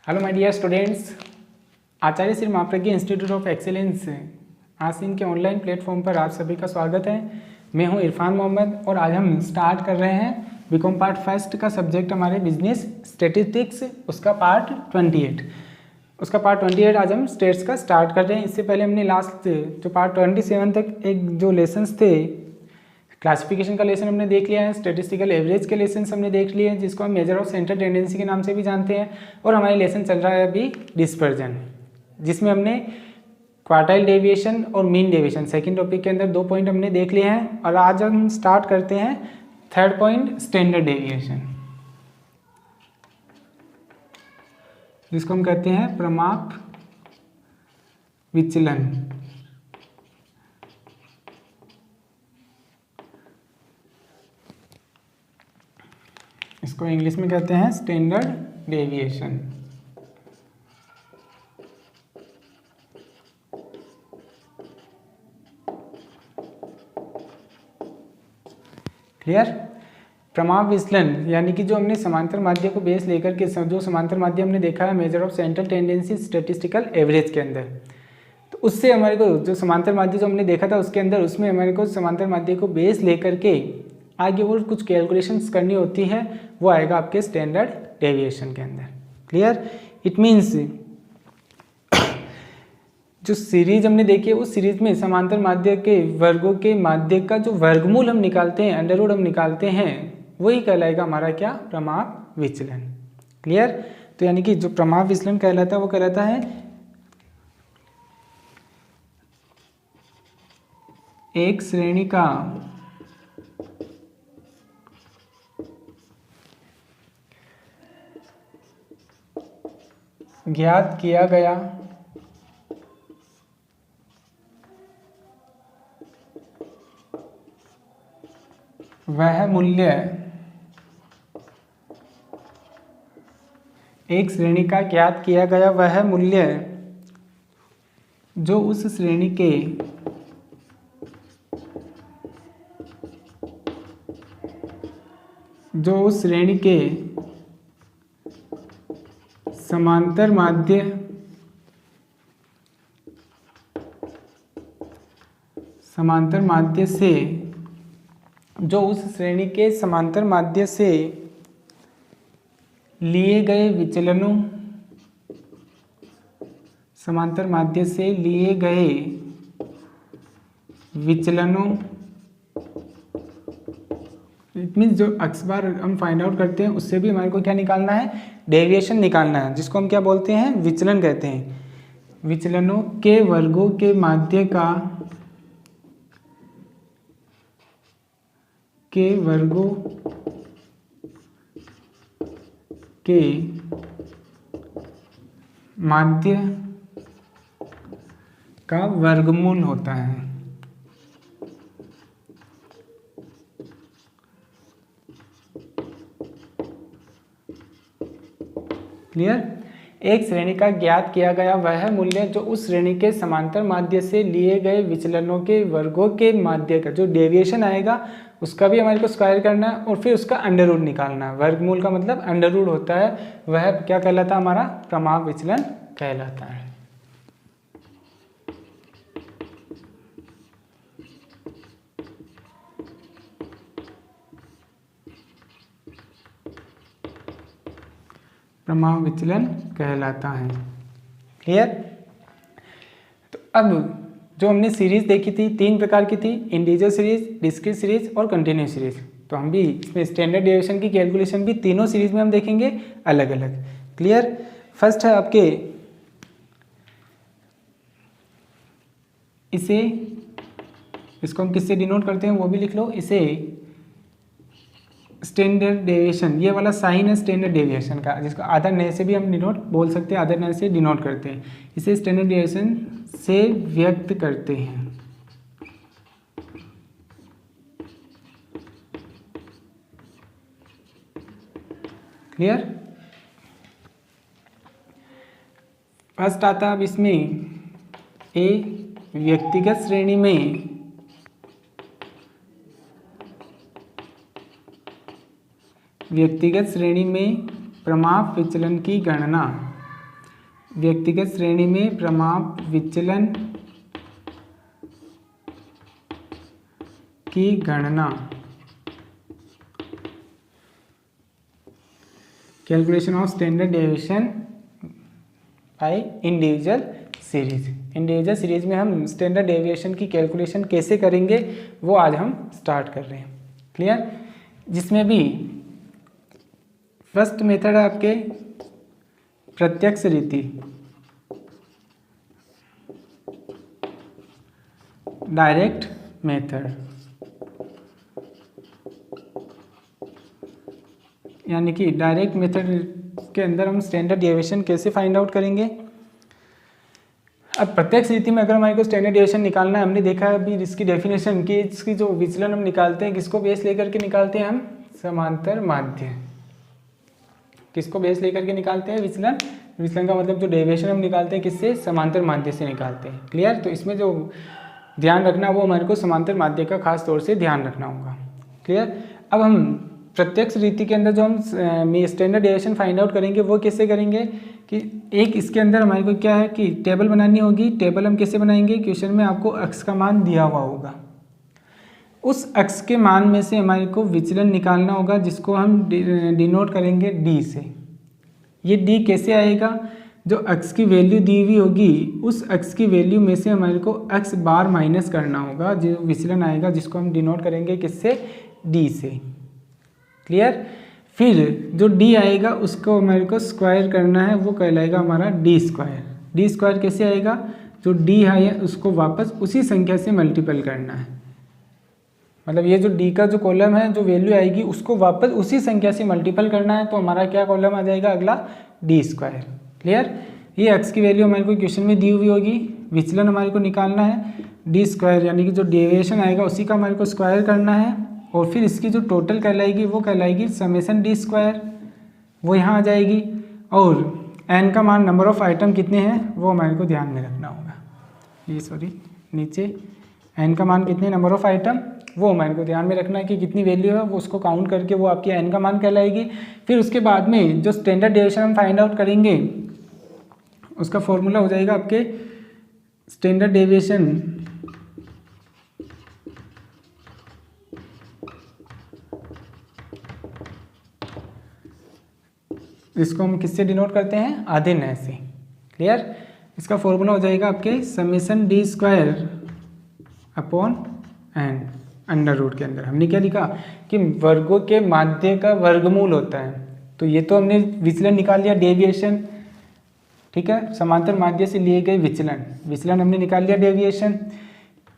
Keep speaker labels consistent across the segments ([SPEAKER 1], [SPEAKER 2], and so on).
[SPEAKER 1] Hello my dear students, Acharya Shri Mahapragya institute of excellence आसिन के online platform पर आप सभी का स्वागत है। मैं हूं इरफान मोहम्मद और आज हम स्टार्ट कर रहे हैं बीकॉम पार्ट फर्स्ट का सब्जेक्ट हमारे बिजनेस स्टैटिस्टिक्स, उसका पार्ट 28 आज हम स्टेट्स का स्टार्ट कर रहे हैं। इससे पहले हमने लास्ट जो पार्ट 27 तक एक जो लेसन्स थे, क्लासिफिकेशन का लेसन हमने देख लिया है, स्टैटिस्टिकल एवरेज के लेसन हमने देख लिए हैं जिसको हम मेजर ऑफ सेंट्रल टेंडेंसी के नाम से भी जानते हैं। और हमारे लेसन चल रहा है अभी डिस्पर्जन, जिसमें हमने क्वार्टाइल डेविएशन और मीन डेविएशन सेकंड टॉपिक के अंदर 2 पॉइंट हमने देख लिए हैं। और आज हम स्टार्ट करते हैं थर्ड पॉइंट, स्टैंडर्ड डेविएशन, जिसको हम कहते हैं प्रमाप विचलन। इसको इंग्लिश में कहते हैं स्टैंडर्ड डेविएशन। क्लियर? प्रमाप विचलन यानी कि जो हमने समांतर माध्य को बेस लेकर के जो समांतर माध्य हमने देखा है measure of central tendency statistical average के अंदर, तो उससे हमारे को जो समांतर माध्य जो हमने देखा था उसके अंदर, उसमें हमारे को समांतर माध्य को बेस लेकर के आगे और कुछ कैलकुलेशंस करनी होती है, वो आएगा आपके स्टैंडर्ड डेविएशन के अंदर। क्लियर? इट मीन्स जो सीरीज हमने देखी है उस सीरीज में समांतर माध्य के वर्गों के माध्य का जो वर्गमूल हम निकालते हैं, अंडर रूट हम निकालते हैं, वही कहलाएगा हमारा क्या? प्रमाप विचलन। क्लियर? तो यानी कि जो प्रमाप विचलन कहलाता है वो कहलाता है एक श्रेणी का ज्ञात किया गया वह मूल्य, एक श्रेणी का ज्ञात किया गया वह मूल्य जो उस श्रेणी के समांतर माध्य से, जो उस श्रेणी के समांतर माध्य से लिए गए विचलनों, समांतर माध्य से लिए गए विचलनों, इट मीन्स जो अक्स बार हम फाइंड आउट करते हैं उससे भी हमारे को क्या निकालना है? डेविएशन निकालना है, जिसको हम क्या बोलते हैं? विचलन कहते हैं। विचलनों के वर्गों के माध्य का, के वर्गों के माध्य का वर्गमूल होता है। क्लियर? एक श्रेणी का ज्ञात किया गया वह मूल्य जो उस श्रेणी के समांतर माध्य से लिए गए विचलनों के वर्गों के माध्य का जो डेविएशन आएगा उसका भी हमारे को स्क्वायर करना है और फिर उसका अंडर रूट निकालना है। वर्गमूल का मतलब अंडर रूट होता है, वह क्या कहलाता है? हमारा प्रमाप विचलन कहलाता है। प्रमाप विचलन कहलाता है। क्लियर? तो अब जो हमने सीरीज देखी थी 3 प्रकार की थी, इंटीजर सीरीज, डिस्क्रीट सीरीज और कंटिन्यूस सीरीज। तो हम भी इसमें स्टैंडर्ड डेविएशन की कैलकुलेशन भी तीनों सीरीज में हम देखेंगे अलग अलग। क्लियर? फर्स्ट है आपके इसको हम किससे डिनोट करते हैं वो भी लिख लो। इसे स्टैंडर्ड डेविएशन, ये वाला साइन है स्टैंडर्ड डेविएशन का, जिसको अदर नए से भी हम डिनोट बोल सकते हैं, अदर नए से डिनोट करते हैं। इसे स्टैंडर्ड डेविएशन से व्यक्त करते हैं। क्लियर? फर्स्ट आता है अब इसमें ए व्यक्तिगत श्रेणी में व्यक्तिगत श्रेणी में प्रमाप विचलन की गणना। व्यक्तिगत श्रेणी में प्रमाप विचलन की गणना, calculation of standard deviation by individual series. Individual series में हम स्टैंडर्ड डेविएशन की कैलकुलेशन कैसे करेंगे वो आज हम स्टार्ट कर रहे हैं। क्लियर? जिसमें भी फर्स्ट मेथड है आपके प्रत्यक्ष रीति, डायरेक्ट मेथड, यानी कि डायरेक्ट मेथड के अंदर हम स्टैंडर्ड डेविएशन कैसे फाइंड आउट करेंगे। अब प्रत्यक्ष रीति में अगर हमारे को स्टैंडर्ड डेविएशन निकालना है, हमने देखा है अभी इसकी डेफिनेशन कि इसकी जो विचलन हम निकालते हैं किसको बेस लेकर के निकालते हैं, हम समांतर माध्य। किसको बेस लेकर के निकालते हैं? विचलन। विचलन का मतलब जो डेविएशन हम निकालते हैं किससे? समांतर माध्य से निकालते हैं। क्लियर? तो इसमें जो ध्यान रखना वो हमारे को समांतर माध्य का खास तौर से ध्यान रखना होगा। क्लियर? अब हम प्रत्यक्ष रीति के अंदर जो हम स्टैंडर्ड डेविएशन फाइंड आउट करेंगे वो कैसे करेंगे कि एक इसके अंदर हमारे को क्या है कि टेबल बनानी होगी। टेबल हम कैसे बनाएंगे? क्वेश्चन में आपको अक्ष का मान दिया हुआ होगा, उस अक्ष के मान में से हमारे को विचलन निकालना होगा जिसको हम डिनोट करेंगे डी से। ये डी कैसे आएगा? जो अक्ष की वैल्यू दी हुई होगी उस अक्ष की वैल्यू में से हमारे को अक्ष बार माइनस करना होगा, जो विचलन आएगा जिसको हम डिनोट करेंगे किससे? डी से। क्लियर? फिर जो डी आएगा उसको हमारे को स्क्वायर करना है, वो कहलाएगा हमारा डी स्क्वायर। डी स्क्वायर कैसे आएगा? जो डी है उसको वापस उसी संख्या से मल्टीपल करना है, मतलब ये जो डी का जो कॉलम है जो वैल्यू आएगी उसको वापस उसी संख्या से मल्टीपल करना है, तो हमारा क्या कॉलम आ जाएगा अगला? D square. क्लियर? ये एक्स की वैल्यू हमारे को क्वेश्चन में दी हुई होगी, विचलन हमारे को निकालना है डी स्क्वायर, यानी कि जो डेविएशन आएगा उसी का हमारे को स्क्वायर करना है, और फिर इसकी जो टोटल कहलाएगी वो कहलाएगी समेसन डी स्क्वायर, वो यहाँ आ जाएगी। और एन का मान, नंबर ऑफ आइटम कितने हैं वो हमारे को ध्यान में रखना होगा। ये सॉरी नीचे एन का मान कितने, नंबर ऑफ आइटम, वो हमारे को ध्यान में रखना है कि कितनी वैल्यू है, वो उसको काउंट करके वो आपकी एन का मान कहलाएगी। फिर उसके बाद में जो स्टैंडर्ड डेविएशन हम फाइंड आउट करेंगे उसका फॉर्मूला हो जाएगा आपके स्टैंडर्ड डेविएशन इसको हम किससे डिनोट करते हैं? आधे नए से। क्लियर? इसका फॉर्मूला हो जाएगा आपके summation d square upon n, under root के अंदर हमने क्या लिखा कि वर्गों के माध्य का वर्गमूल होता है। तो ये तो हमने विचलन निकाल लिया डेविएशन, ठीक है, समांतर माध्य से लिए गए विचलन, विचलन हमने निकाल लिया डेविएशन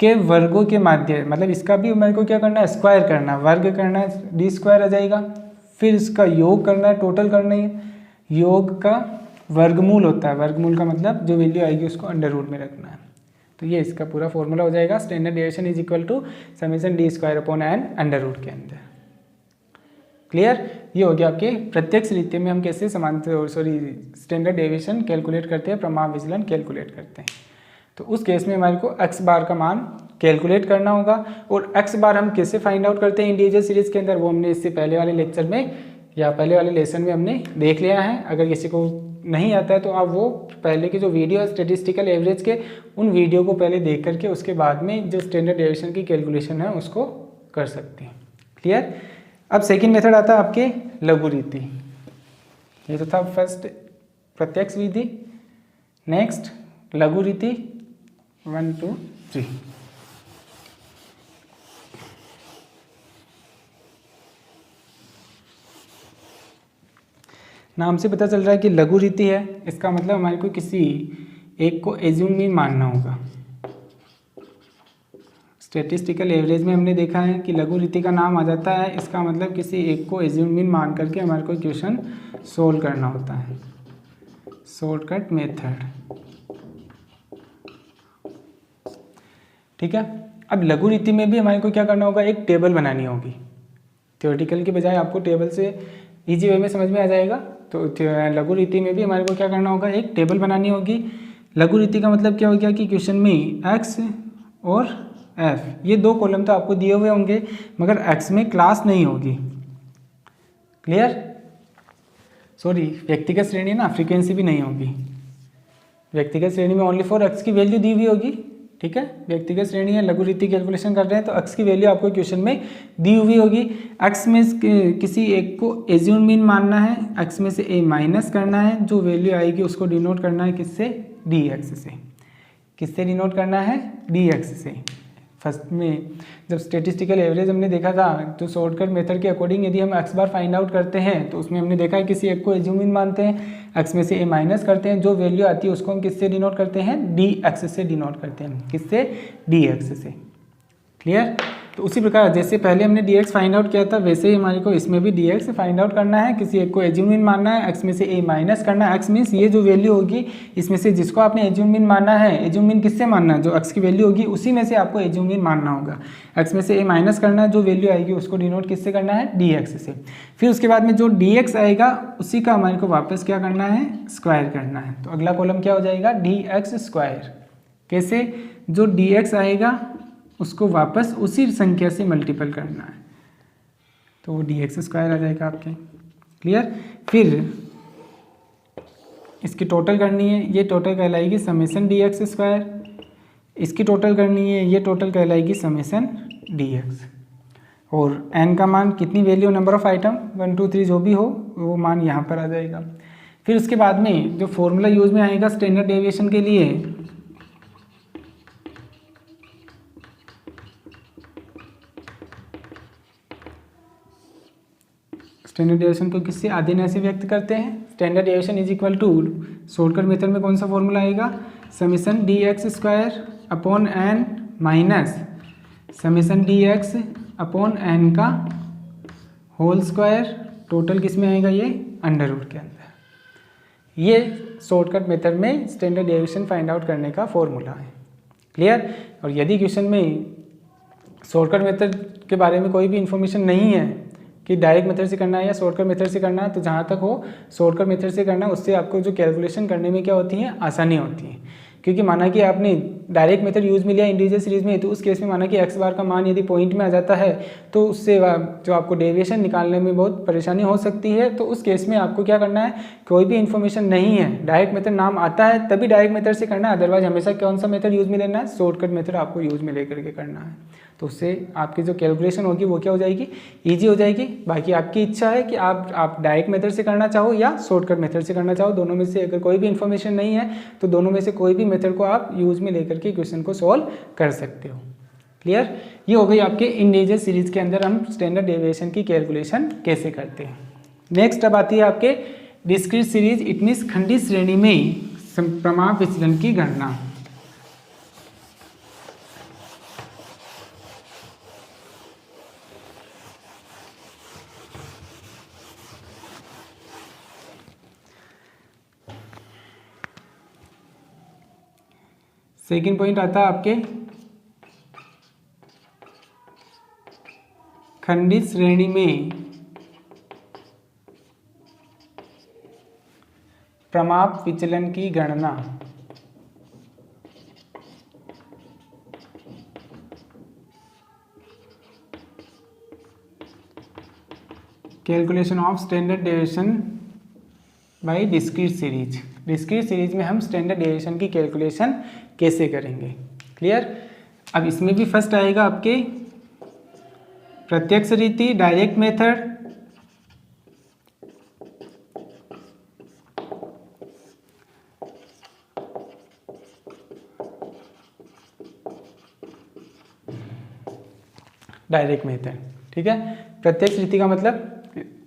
[SPEAKER 1] के वर्गों के माध्य, मतलब इसका भी हमारे को क्या करना है? स्क्वायर करना है, वर्ग करना है, डी स्क्वायर आ जाएगा। फिर इसका योग करना है, टोटल करना है, योग का वर्गमूल होता है, वर्गमूल का मतलब जो वैल्यू आएगी उसको अंडर रूट में रखना है। तो ये इसका पूरा फॉर्मूला हो जाएगा, standard deviation is equal to summation d square upon n under root के अंदर। क्लियर? ये हो गया आपके प्रत्यक्ष रीति में हम कैसे समांतर स्टैंडर्ड डेविएशन कैलकुलेट करते हैं, प्रमाप विचलन कैलकुलेट करते हैं। तो उस केस में हमारे को एक्स बार का मान कैलकुलेट करना होगा, और एक्स बार हम कैसे फाइंड आउट करते हैं इंडिविजुअल सीरीज के अंदर, वो हमने इससे पहले वाले लेक्चर में या पहले वाले लेसन में हमने देख लिया है। अगर किसी को नहीं आता है तो आप वो पहले के जो वीडियो है स्टैटिस्टिकल एवरेज के, उन वीडियो को पहले देख करके उसके बाद में जो स्टैंडर्ड डेविएशन की कैलकुलेशन है उसको कर सकते हैं। क्लियर? अब सेकंड मेथड आता है आपके लघु रीति। ये तो था फर्स्ट प्रत्यक्ष विधि, नेक्स्ट लघु रीति 1 2 3। नाम से पता चल रहा है कि लघु रीति है, इसका मतलब हमारे को किसी एक को एज्यूम मीन मानना होगा। स्टैटिस्टिकल एवरेज में हमने देखा है कि लघु रीति का नाम आ जाता है, इसका मतलब किसी एक को एज्यूम मीन मान करके हमारे को क्वेश्चन सोल्व करना होता है, शॉर्टकट मेथड। ठीक है? अब लघु रीति में भी हमारे को क्या करना होगा? एक टेबल बनानी होगी। थ्योरेटिकल के बजाय आपको टेबल से इजी वे में समझ में आ जाएगा। तो लघु रीति में भी हमारे को क्या करना होगा? एक टेबल बनानी होगी। लघु रीति का मतलब क्या हो गया कि क्वेश्चन में एक्स और एफ ये दो कॉलम तो आपको दिए हुए होंगे, मगर एक्स में क्लास नहीं होगी। क्लियर? सॉरी, व्यक्तिगत श्रेणी ना, फ्रीक्वेंसी भी नहीं होगी। व्यक्तिगत श्रेणी में ओनली फॉर एक्स की वैल्यू दी हुई होगी, ठीक है। व्यक्तिगत श्रेणी है, लघु रीति कैलकुलेशन कर रहे हैं तो एक्स की वैल्यू आपको क्वेश्चन में दी हुई होगी। एक्स में किसी एक को एज्यूम मीन मानना है, एक्स में से ए माइनस करना है, जो वैल्यू आएगी उसको डिनोट करना है किससे, डी एक्स से। किससे डिनोट करना है, डी एक्स से। फर्स्ट में जब स्टेटिस्टिकल एवरेज हमने देखा था तो शॉर्टकट मेथड के अकॉर्डिंग यदि हम एक्स बार फाइंड आउट करते हैं तो उसमें हमने देखा है किसी एक को एज्यूम मीन मानते हैं, एक्स में से ए माइनस करते हैं, जो वैल्यू आती है उसको हम किससे डिनोट करते हैं, डी एक्स से डिनोट करते हैं। किससे, डी एक्स से। क्लियर। तो उसी प्रकार जैसे पहले हमने डी एक्स फाइंड आउट किया था वैसे ही हमारे को इसमें भी डी एक्स फाइंड आउट करना है। किसी एक को एज्यूम मीन मानना है, एक्स में से ए माइनस करना है। एक्स मीन्स ये जो वैल्यू होगी इसमें से जिसको आपने एज्यूम मीन मानना है, एज्यूम मीन किससे मानना है, जो एक्स की वैल्यू होगी उसी में से आपको एज्यूम मीन मानना होगा। एक्स में से ए माइनस करना है, जो वैल्यू आएगी उसको डिनोट किससे करना है, डी एक्स से। फिर उसके बाद में जो डी एक्स आएगा उसी का हमारे को वापस क्या करना है, स्क्वायर करना है। तो अगला कॉलम क्या हो जाएगा, डी एक्स स्क्वायर। कैसे, जो डी एक्स आएगा उसको वापस उसी संख्या से मल्टीपल करना है तो वो डी एक्स स्क्वायर आ जाएगा आपके। क्लियर। फिर इसकी टोटल करनी है, ये टोटल कहलाएगी समेसन डी एक्स स्क्वायर। इसकी टोटल करनी है, ये टोटल कहलाएगी समेसन डी एक्स। और एन का मान कितनी वैल्यू, नंबर ऑफ आइटम 1 2 3 जो भी हो वो मान यहाँ पर आ जाएगा। फिर उसके बाद में जो फॉर्मूला यूज में आएगा स्टैंडर्ड डेविएशन के लिए, स्टैंडर्ड डेविएशन को किससे, आधे से व्यक्त करते हैं। Standard deviation is equal to, shortcut method में कौन सा फॉर्मूला आएगा, summation D x square upon N minus summation D x upon N का होल स्क्वायर। टोटल किस में आएगा, ये अंडर रूट के अंदर। ये शॉर्टकट मेथड में स्टैंडर्ड डेविएशन फाइंड आउट करने का फॉर्मूला है। क्लियर। और यदि क्वेश्चन में शॉर्टकट मेथड के बारे में कोई भी इंफॉर्मेशन नहीं है कि डायरेक्ट मेथड से करना है या शॉर्टकट मेथड से करना है, तो जहाँ तक हो शॉर्टकट मेथड से करना, उससे आपको जो कैलकुलेशन करने में क्या होती है, आसानी होती है। क्योंकि माना कि आपने डायरेक्ट मेथड यूज़ में लिया इंटीजर सीरीज में, तो उस केस में माना कि एक्स बार का मान यदि पॉइंट में आ जाता है तो उससे जो आपको डेविएशन निकालने में बहुत परेशानी हो सकती है। तो उस केस में आपको क्या करना है, कोई भी इन्फॉर्मेशन नहीं है, डायरेक्ट मेथड नाम आता है तभी डायरेक्ट मेथड से करना है, अदरवाइज हमेशा कौन सा मेथड यूज़ में लेना है, शॉर्टकट मेथड आपको यूज़ में लेकर के करना है। तो उससे आपकी जो कैलकुलेशन होगी वो क्या हो जाएगी, ईजी हो जाएगी। बाकी आपकी इच्छा है कि आप डायरेक्ट मेथड से करना चाहो या शॉर्टकट मेथड से करना चाहो, दोनों में से अगर कोई भी इन्फॉर्मेशन नहीं है तो दोनों में से कोई भी मेथड को आप यूज़ में लेकर के क्वेश्चन को सॉल्व कर सकते हो। क्लियर। ये हो गई आपके इंटीजर सीरीज के अंदर हम स्टैंडर्ड डेविएशन की कैलकुलेशन कैसे करते हैं। नेक्स्ट अब आती है आपके डिस्क्रीट सीरीज, इट मीन्स खंडित श्रेणी में प्रमाप विचलन की गणना। सेकेंड पॉइंट आता है आपके खंडित श्रेणी में प्रमाप विचलन की गणना। Calculation of standard deviation by discrete series. Discrete series में हम स्टैंडर्ड डेविएशन की कैलकुलेशन कैसे करेंगे। क्लियर। अब इसमें भी फर्स्ट आएगा आपके प्रत्यक्ष रीति, डायरेक्ट मेथड, डायरेक्ट मेथड। ठीक है। प्रत्यक्ष रीति का मतलब,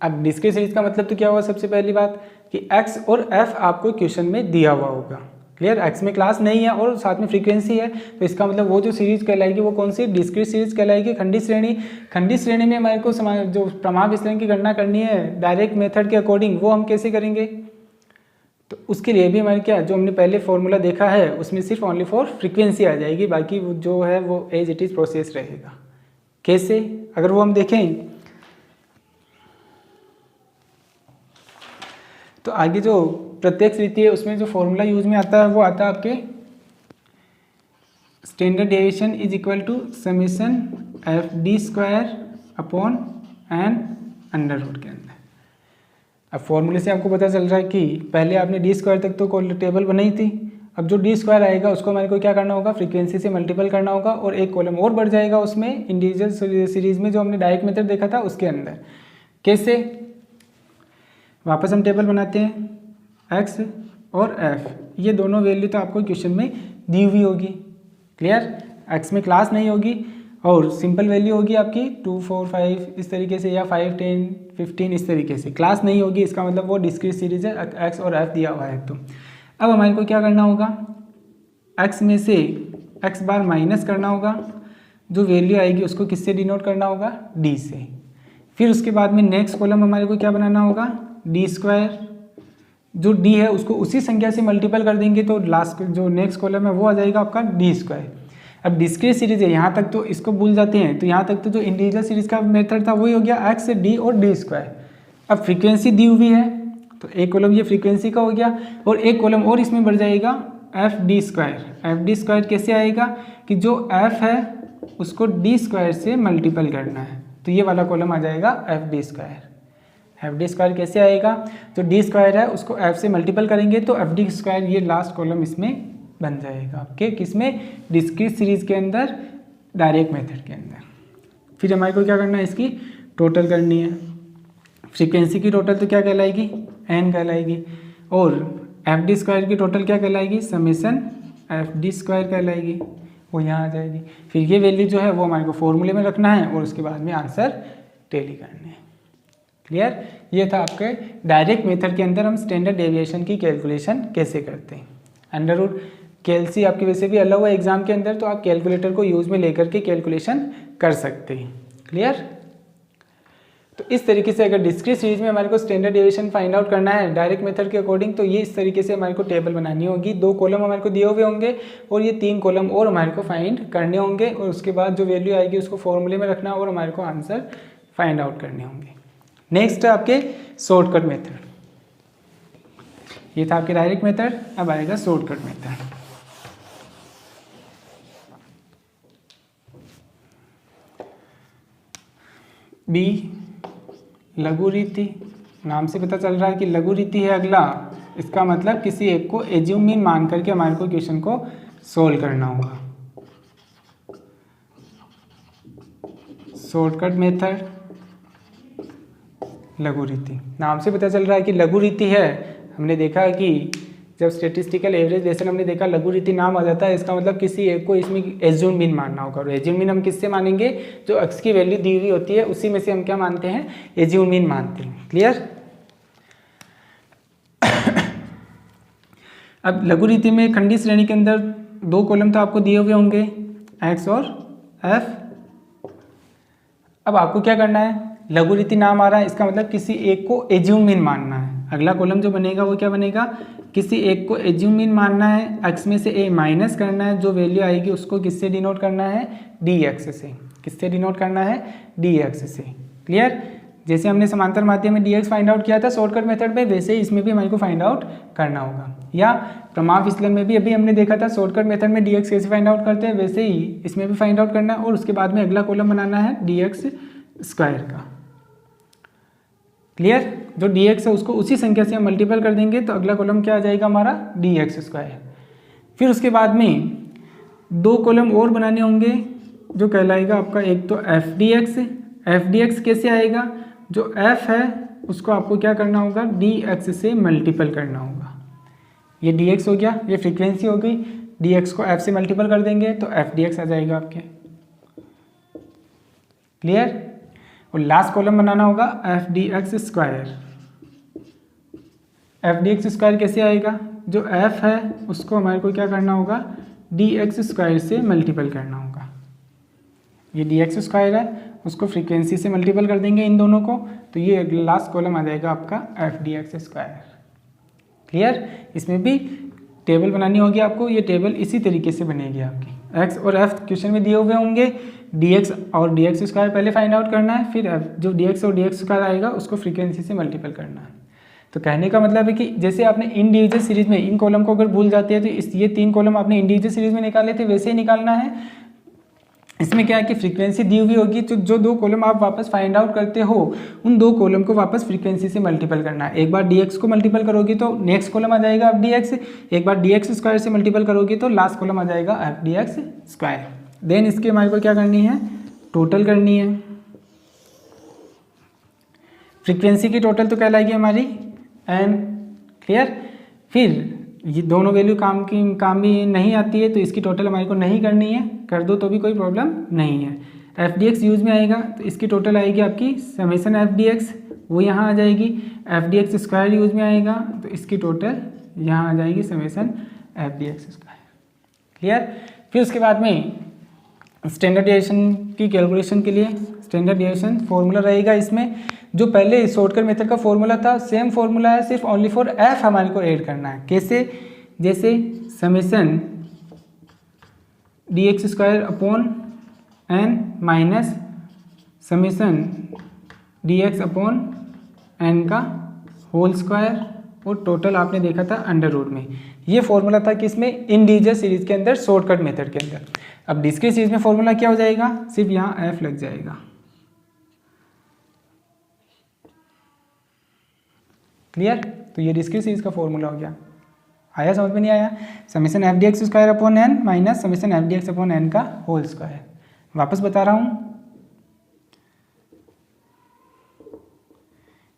[SPEAKER 1] अब डिस्क्रीट सीरीज का मतलब तो क्या हुआ, सबसे पहली बात कि x और f आपको क्वेश्चन में दिया हुआ होगा। क्लियर। x में क्लास नहीं है और साथ में फ्रीक्वेंसी है, तो इसका मतलब वो जो सीरीज कहलाएगी वो कौन सी, डिस्क्रीट सीरीज कहलाएगी। खंडित श्रेणी, खंडित श्रेणी में हमारे को जो प्रमाप विचलन की गणना करनी है डायरेक्ट मेथड के अकॉर्डिंग, वो हम कैसे करेंगे। तो उसके लिए भी हमारे क्या, जो हमने पहले फॉर्मूला देखा है उसमें सिर्फ ओनली फॉर फ्रीक्वेंसी आ जाएगी, बाकी जो है वो एज इट इज प्रोसेस रहेगा। कैसे, अगर वो हम देखें तो आगे जो प्रत्यक्ष रीति है उसमें जो फॉर्मूला यूज में आता है वो आता है आपके standard deviation is equal to summation F d square upon n under root के अंदर। अब फॉर्मूले से आपको पता चल रहा है कि पहले आपने डी स्क्वायर तक तो टेबल बनाई थी, अब जो डी स्क्वायर आएगा उसको हमारे को क्या करना होगा, फ्रीक्वेंसी से मल्टीपल करना होगा और एक कॉलम और बढ़ जाएगा उसमें इंडिविजुअल सीरीज में जो हमने डायरेक्ट मेथड देखा था उसके अंदर। कैसे, वापस हम टेबल बनाते हैं। x और f ये दोनों वैल्यू तो आपको क्वेश्चन में दी हुई होगी। क्लियर, x में क्लास नहीं होगी और सिंपल वैल्यू होगी आपकी 2, 4, 5 इस तरीके से, या 5, 10, 15 इस तरीके से। क्लास नहीं होगी, इसका मतलब वो डिस्क्रीट सीरीज है, x और f दिया हुआ है। तो अब हमारे को क्या करना होगा, x में से x बार माइनस करना होगा, जो वैल्यू आएगी उसको किससे डिनोट करना होगा, d से। फिर उसके बाद में नेक्स्ट कॉलम हमारे को क्या बनाना होगा, डी स्क्वायर, जो d है उसको उसी संख्या से मल्टीपल कर देंगे तो लास्ट जो नेक्स्ट कॉलम है वो आ जाएगा आपका डी स्क्वायर। अब डिस्क्रीट सीरीज है, यहाँ तक तो इसको भूल जाते हैं, तो यहाँ तक तो जो इंडिविजुअल सीरीज का मेथड था वही हो गया x, d और डी स्क्वायर। अब फ्रीक्वेंसी दी हुई है तो एक कॉलम ये फ्रीक्वेंसी का हो गया और एक कॉलम और इसमें बढ़ जाएगा F d square. F d square कैसे आएगा कि जो एफ है उसको डी स्क्वायर से मल्टीपल करना है, तो ये वाला कॉलम आ जाएगा F d square. F d square कैसे आएगा, जो डी स्क्वायर है उसको एफ से मल्टीपल करेंगे तो एफ डी स्क्वायर ये लास्ट कॉलम इसमें बन जाएगा आपके किसमें, डिस्क्रीट सीरीज के अंदर, डायरेक्ट मेथड के अंदर। फिर हमारे को क्या करना है, इसकी टोटल करनी है। फ्रीक्वेंसी की टोटल तो क्या कहलाएगी, एन कहलाएगी, और एफ डी स्क्वायर की टोटल क्या कहलाएगी, समेसन एफ डी स्क्वायर कहलाएगी, वो यहाँ आ जाएगी। फिर ये वैल्यू जो है वो हमारे को फॉर्मूले में रखना है और उसके बाद में आंसर टैली करने हैं। क्लियर, ये था आपके डायरेक्ट मेथड के अंदर हम स्टैंडर्ड डेविएशन की कैलकुलेशन कैसे करते हैं। अंडर रूट कैलसी आपकी वैसे भी अलाउ है एग्जाम के अंदर, तो आप कैलकुलेटर को यूज में लेकर के कैलकुलेशन कर सकते हैं। क्लियर, तो इस तरीके से अगर डिस्क्रीट सीरीज में हमारे को स्टैंडर्ड डेविएशन फाइंड आउट करना है डायरेक्ट मेथड के अकॉर्डिंग, तो ये इस तरीके से हमारे को टेबल बनानी होगी। 2 कॉलम हमारे को दिए हुए होंगे और ये 3 कॉलम और हमारे को फाइंड करने होंगे और उसके बाद जो वैल्यू आएगी उसको फॉर्मूले में रखना और हमारे को आंसर फाइंड आउट करने होंगे। नेक्स्ट है आपके शॉर्टकट मेथड। ये था आपके डायरेक्ट मेथड, अब आएगा शॉर्टकट मेथड। बी लघु रीति, नाम से पता चल रहा है कि लघु रीति है अगला, इसका मतलब किसी एक को एज्यूम मीन मान करके हमारे को क्वेश्चन को सोल्व करना होगा। शॉर्टकट मेथड लघु रीति, नाम से पता चल रहा है कि लघु रीति है। हमने देखा कि जब स्टैटिस्टिकल एवरेज लेसन हमने देखा लघु रीति नाम आ जाता है, इसका मतलब किसी एक को इसमें एज्यूम मीन मानना होगा। और एज्यूम मीन हम किससे मानेंगे, जो x की वैल्यू दी हुई होती है उसी में से हम क्या मानते हैं, एज्यूम मीन मानते हैं। क्लियर, अब लघु रीति में खंडी श्रेणी के अंदर 2 कॉलम तो आपको दिए हुए होंगे x और f। अब आपको क्या करना है, लघु रीति नाम आ रहा है, इसका मतलब किसी एक को एज्यूम मीन मानना है। अगला कॉलम जो बनेगा वो क्या बनेगा, किसी एक को एज्यूम मीन मानना है, x में से a माइनस करना है, जो वैल्यू आएगी उसको किससे डिनोट करना है, dx से। किससे डिनोट करना है, dx से। क्लियर, जैसे हमने समांतर माध्यम में dx फाइंड आउट किया था शॉर्टकट मेथड में, वैसे ही इसमें भी हमारे को फाइंड आउट करना होगा। या प्रमाण विचलन में भी अभी हमने देखा था शॉर्टकट मेथड में dx कैसे फाइंड आउट करते हैं, वैसे ही इसमें भी फाइंड आउट करना है और उसके बाद में अगला कॉलम बनाना है dx स्क्वायर का। क्लियर, जो dx है उसको उसी संख्या से हम मल्टीपल कर देंगे तो अगला कॉलम क्या आ जाएगा हमारा, dx स्क्वायर। फिर उसके बाद में 2 कॉलम और बनाने होंगे जो कहलाएगा आपका, एक तो एफ डी एक्स कैसे आएगा, जो f है उसको आपको क्या करना होगा, dx से मल्टीपल करना होगा। ये dx हो गया, ये फ्रीक्वेंसी हो गई, dx को f से मल्टीपल कर देंगे तो f dx आ जाएगा आपके। क्लियर, और लास्ट कॉलम बनाना होगा F D x square. F D x square कैसे आएगा, जो f है उसको हमारे को क्या करना होगा, डी एक्स स्क्वायर से मल्टीपल करना होगा। ये डी एक्स स्क्वायर है उसको फ्रीक्वेंसी से मल्टीपल कर देंगे इन दोनों को, तो ये लास्ट कॉलम आ जाएगा आपका F D x square. Clear, इसमें भी टेबल बनानी होगी आपको, ये टेबल इसी तरीके से बनेगी आपकी। x और f क्वेश्चन में दिए हुए होंगे, dx और dx स्क्वायर पहले फाइंड आउट करना है, फिर f जो dx और dx स्क्वायर आएगा उसको फ्रीक्वेंसी से मल्टीपल करना है। तो कहने का मतलब है कि जैसे आपने इंडिविजुअल सीरीज में इन कॉलम को अगर भूल जाते हैं तो ये 3 कॉलम आपने इंडिविजुअल सीरीज में निकाले थे, वैसे ही निकालना है। इसमें क्या है कि फ्रीक्वेंसी दी हुई होगी, तो जो दो कॉलम आप वापस फाइंड आउट करते हो उन दो कॉलम को वापस फ्रीक्वेंसी से मल्टीपल करना है। एक बार dx को मल्टीपल करोगे तो नेक्स्ट कॉलम आ जाएगा f dx, एक बार dx स्क्वायर से मल्टीपल करोगे तो लास्ट कॉलम आ जाएगा f dx स्क्वायर। देन इसके हमारे को क्या करनी है, टोटल करनी है। फ्रीक्वेंसी की टोटल तो कहलाएगी हमारी n, क्लियर। फिर ये दोनों वैल्यू काम भी नहीं आती है तो इसकी टोटल हमारे को नहीं करनी है, कर दो तो भी कोई प्रॉब्लम नहीं है। एफ डी एक्स यूज में आएगा तो इसकी टोटल आएगी आपकी समेसन एफ डी एक्स, वो यहाँ आ जाएगी। F D x square use में आएगा तो इसकी टोटल यहाँ आ जाएगी summation F D x square, clear. फिर उसके बाद में स्टैंडर्ड डेविएशन की कैलकुलेशन के लिए स्टैंडर्ड डेविएशन फॉर्मूला रहेगा। इसमें जो पहले शॉर्टकट मेथड का फॉर्मूला था सेम फॉर्मूला है, सिर्फ ओनली फॉर एफ हमारे को ऐड करना है। कैसे, जैसे summation D x square upon N minus summation D x upon N का होल स्क्वायर, और टोटल आपने देखा था अंडर रूट में। ये फॉर्मूला था किसमें, इंटीजर सीरीज के अंदर, शॉर्टकट मेथड के अंदर। अब डिस्क्रीट सीरीज में फॉर्मूला क्या हो जाएगा, सिर्फ यहाँ एफ लग जाएगा, क्लियर। तो ये डिस्क्रीट सीरीज का फॉर्मूला हो गया। आया समझ में, नहीं आया। Summation F D x square upon N minus summation F D x upon N का होल स्क्वायर। वापस बता रहा हूँ,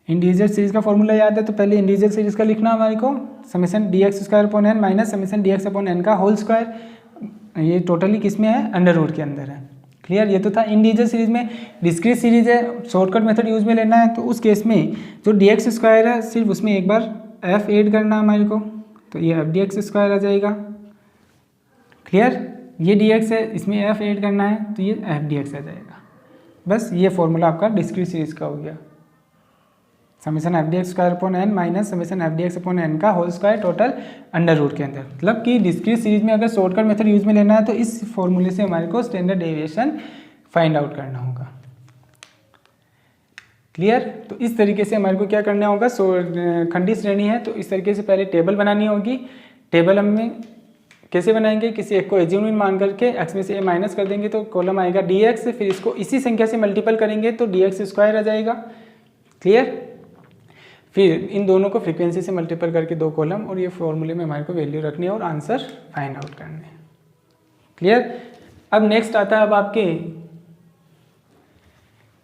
[SPEAKER 1] इंटीजर सीरीज का फॉर्मूला याद है तो पहले इंटीजर सीरीज का लिखना हमारे को, summation D x square upon N minus summation D x upon N का होल स्क्वायर। ये टोटली किस में है, अंडर रूट के अंदर है, क्लियर। ये तो था इंटीजर सीरीज में। डिस्क्रीट सीरीज है, शॉर्टकट मेथड यूज में लेना है, तो उस केस में जो डी एक्स स्क्वायर है सिर्फ उसमें एक बार एफ ऐड करना है हमारे को, तो ये एफ डी एक्स स्क्वायर आ जाएगा, क्लियर। ये डी एक्स है, इसमें एफ ऐड करना है तो ये एफ डी एक्स आ जाएगा। बस ये फॉर्मूला आपका डिस्क्रीट सीरीज का हो गया, summation F D x square upon N minus summation F D x upon N का whole square total under root के अंदर। मतलब कि डिस्क्रीट सीरीज में अगर शॉर्टकट मेथड यूज में लेना है तो इस फॉर्मूले से हमारे को स्टैंडर्ड डेविएशन फाइंड आउट करना होगा, क्लियर। तो इस तरीके से हमारे को क्या करना होगा, खंडी श्रेणी है तो इस तरीके से पहले टेबल बनानी होगी। टेबल हमें कैसे बनाएंगे, किसी एक को एज्यूम मान करके एक्स में से ए माइनस कर देंगे तो कॉलम आएगा डी एक्स, फिर इसको इसी संख्या से मल्टीपल करेंगे तो डी एक्स स्क्वायर आ जाएगा, क्लियर। फिर इन दोनों को फ्रीक्वेंसी से मल्टीपल करके दो कॉलम, और ये फॉर्मूले में हमारे को वैल्यू रखनी है और आंसर फाइंड आउट करने हैं, क्लियर। अब नेक्स्ट आता है अब आपके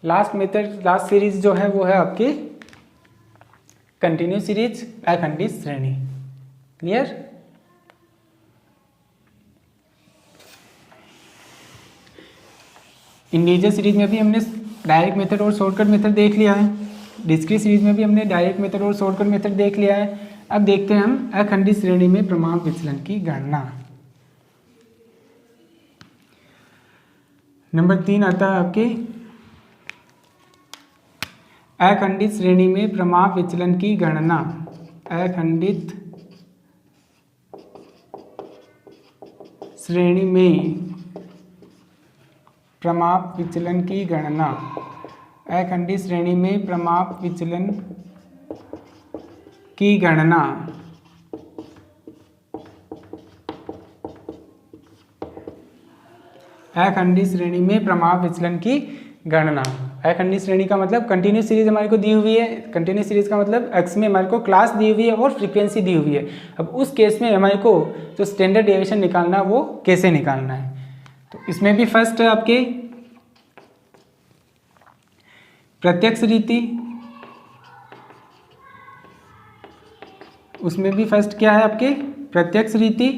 [SPEAKER 1] लास्ट मेथड, लास्ट सीरीज जो है वो है आपकी कंटिन्यू सीरीज अखंडित श्रेणी, क्लियर। इंटीजर सीरीज में भी हमने डायरेक्ट मेथड और शॉर्टकट मेथड देख लिया है, डिस्क्रीट सीरीज में भी हमने डायरेक्ट मेथड और शॉर्टकट मेथड देख लिया है। अब देखते हैं हम अखंडित श्रेणी में प्रमाण विचलन की गणना। नंबर 3 आता है आपके अखंडित श्रेणी में प्रमाण विचलन की गणना। अखंडित श्रेणी में प्रमाप विचलन की गणना। अखंडित श्रेणी में प्रमाप विचलन की गणना। अखंडित श्रेणी में प्रमाप विचलन की गणना। अखंडित श्रेणी का मतलब कंटिन्यूस सीरीज हमारे को दी हुई है। कंटिन्यूस सीरीज का मतलब एक्स में हमारे को क्लास दी हुई है और फ्रीक्वेंसी दी हुई है। अब उस केस में हमारे को जो स्टैंडर्ड डेविएशन निकालना है वो कैसे निकालना है, तो इसमें भी फर्स्ट है आपके प्रत्यक्ष रीति। उसमें भी फर्स्ट क्या है आपके प्रत्यक्ष रीति।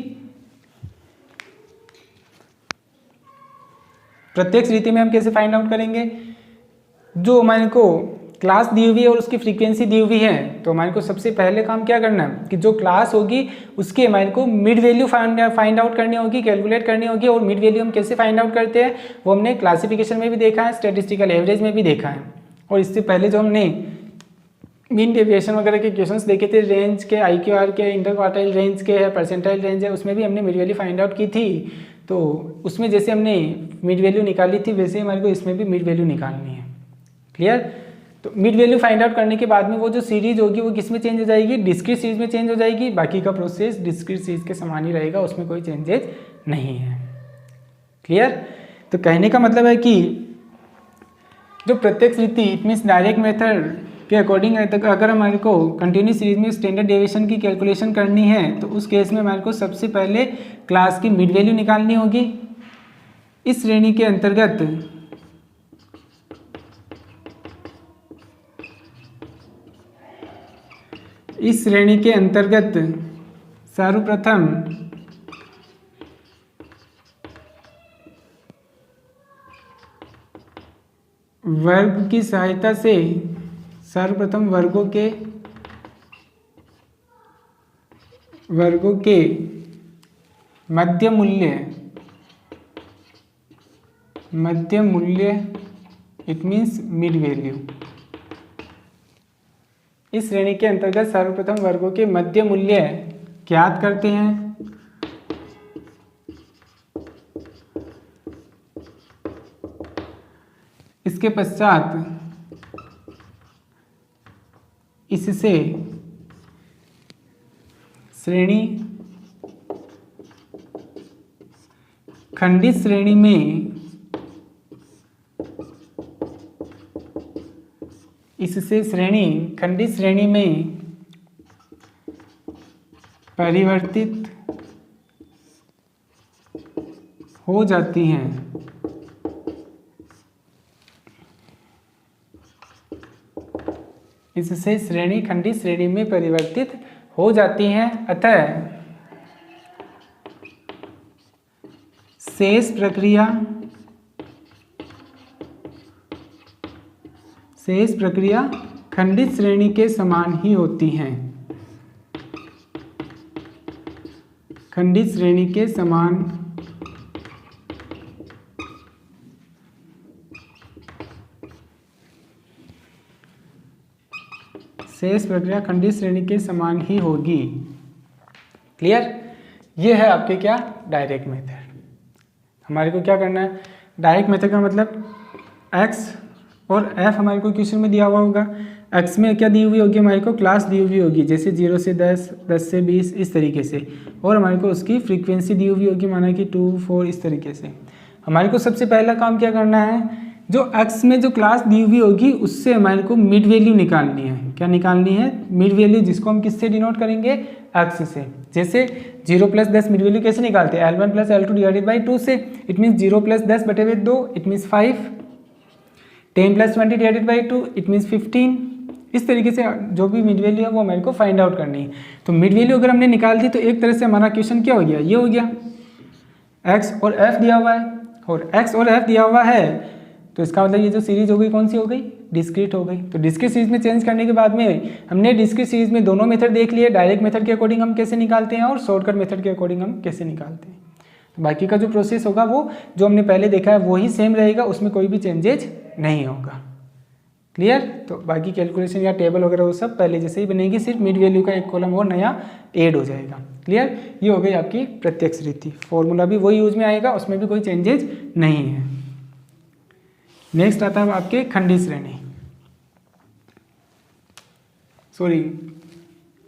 [SPEAKER 1] प्रत्यक्ष रीति में हम कैसे फाइंड आउट करेंगे, जो हमारे को क्लास दी हुई है और उसकी फ्रीक्वेंसी दी हुई है, तो हमारे को सबसे पहले काम क्या करना है कि जो क्लास होगी उसके हमारे को मिड वैल्यू फाइंड आउट करनी होगी, कैलकुलेट करनी होगी। और मिड वैल्यू हम कैसे फाइंड आउट करते हैं वो हमने क्लासिफिकेशन में भी देखा है, स्टैटिस्टिकल एवरेज में भी देखा है। और इससे पहले जो हमने मीन डेविएशन वगैरह के क्वेश्चंस देखे थे, रेंज के, IQR के, इंटर क्वार्टाइल रेंज के है, परसेंटाइल रेंज है, उसमें भी हमने मिड वैल्यू फाइंड आउट की थी। तो उसमें जैसे हमने मिड वैल्यू निकाली थी वैसे हमारे को इसमें भी मिड वैल्यू निकालनी है, क्लियर। तो मिड वैल्यू फाइंड आउट करने के बाद में वो जो सीरीज होगी वो किस में चेंज हो जाएगी, डिस्क्रीट सीरीज में चेंज हो जाएगी। बाकी का प्रोसेस डिस्क्रीट सीरीज के समान ही रहेगा, उसमें कोई चेंजेज नहीं है, क्लियर। तो कहने का मतलब है कि जो प्रत्यक्ष रीति इट मीन्स डायरेक्ट मेथड के अकॉर्डिंग अगर हमारे को कंटिन्यूस सीरीज में स्टैंडर्ड डेविएशन की कैलकुलेशन करनी है तो उस केस में हमारे को सबसे पहले क्लास की मिड वैल्यू निकालनी होगी। इस श्रेणी के अंतर्गत सर्वप्रथम वर्ग की सहायता से वर्गों के मध्य मूल्य इट मीन्स मिड वैल्यू। इस श्रेणी के अंतर्गत सर्वप्रथम वर्गों के मध्य मूल्य ज्ञात करते हैं। इसके पश्चात इससे श्रेणी खंडित श्रेणी में परिवर्तित हो जाती हैं। इससे श्रेणी खंडित श्रेणी में परिवर्तित हो जाती हैं। अतः शेष प्रक्रिया खंडित श्रेणी के समान ही होती हैं। खंडित श्रेणी के समान शेष प्रक्रिया खंडित श्रेणी के समान ही होगी। क्लियर? ये है आपके क्या डायरेक्ट मेथड। हमारे को क्या करना है, डायरेक्ट मेथड का मतलब x और f हमारे को क्वेश्चन में दिया हुआ होगा। x में क्या दी हुई होगी, हमारे को क्लास दी हुई होगी, जैसे 0 से 10, 10 से 20 इस तरीके से, और हमारे को उसकी फ्रीक्वेंसी दी हुई होगी, माना कि 2, 4 इस तरीके से। हमारे को सबसे पहला काम क्या करना है, जो x में जो क्लास दी हुई होगी उससे हमारे को मिड वैल्यू निकालनी है। क्या निकालनी है, मिड वैल्यू, जिसको हम किससे डिनोट करेंगे, x से। जैसे 0 + 10 मिड वैल्यू कैसे निकालते हैं, L1 + L2 डिवाइडेड बाई 2 से। इट मीन्स 0 + 10 बटे हुए 2 it means 5, 10 + 20 divided by 2 it means 15। इस तरीके से जो भी मिड वैल्यू है वो हमारे को फाइंड आउट करनी है। तो मिड वैल्यू अगर हमने निकाल दी तो एक तरह से हमारा क्वेश्चन क्या हो गया, ये हो गया। x और f दिया हुआ है, और x और f दिया हुआ है तो इसका मतलब ये जो सीरीज हो गई कौन सी हो गई, डिस्क्रीट हो गई। तो डिस्क्रीट सीरीज में चेंज करने के बाद में हमने डिस्क्रीट सीरीज में दोनों मेथड देख लिए, डायरेक्ट मेथड के अकॉर्डिंग हम कैसे निकालते हैं और शॉर्टकट मेथड के अकॉर्डिंग हम कैसे निकालते हैं। तो बाकी का जो प्रोसेस होगा वो जो हमने पहले देखा है वही सेम रहेगा, उसमें कोई भी चेंजेज नहीं होगा। क्लियर? तो बाकी कैलकुलेशन या टेबल वगैरह वो सब पहले जैसे ही बनेगी, सिर्फ मिड वैल्यू का एक कॉलम और नया ऐड हो जाएगा। क्लियर? ये हो गई आपकी प्रत्यक्ष रीति, फॉर्मूला भी वही यूज में आएगा, उसमें भी कोई चेंजेज नहीं है। नेक्स्ट आता है आपके खंडित श्रेणी, सॉरी